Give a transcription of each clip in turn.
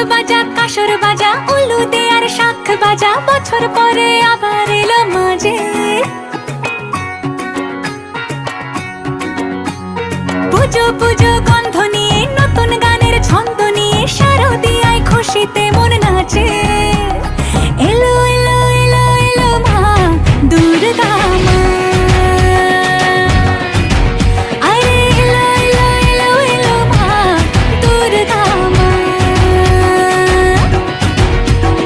বাজা কাসর বাজা উলু দে আর শাখ বাজা, বছর পরে আবার এলো মাঝে। পুজো পুজো গন্ধ নিয়ে নতুন গানের ছন্দ নিয়ে শারদিয়ায় খুশিতে মন নাচে। এলো এলো এলো এলো মা দুর্গা মা, আরে এলো এলো এলো এলো মা দুর্গা মা।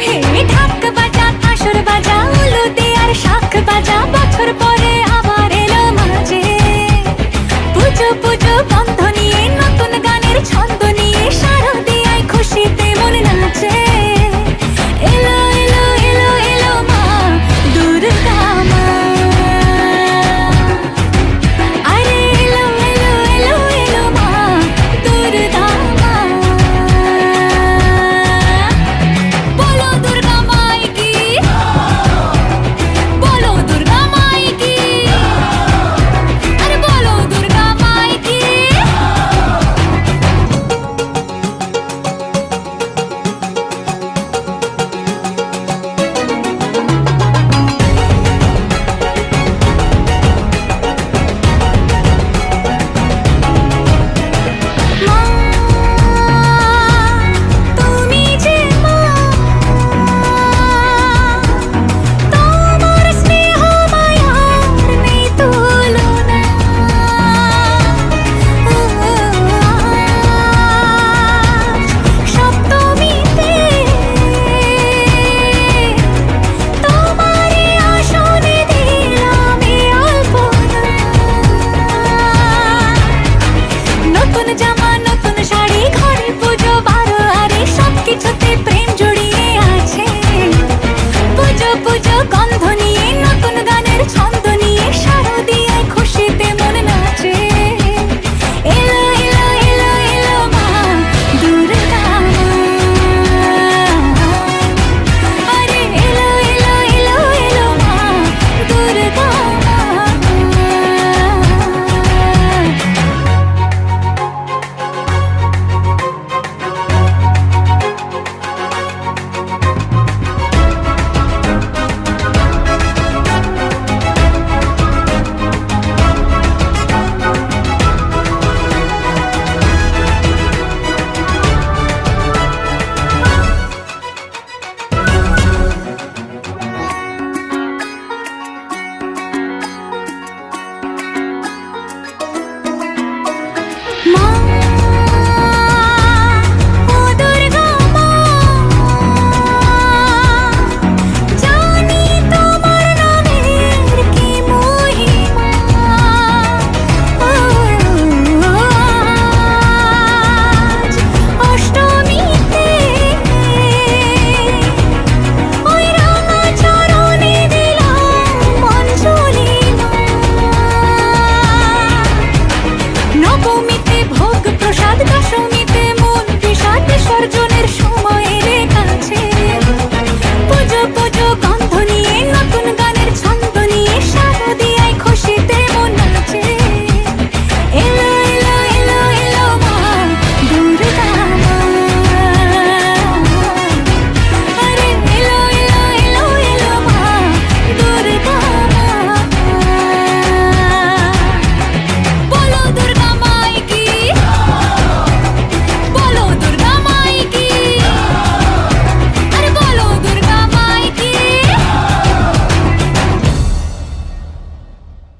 হে ঢাক বাজা কাসর বাজা উলু দে আর শাখ বাজা,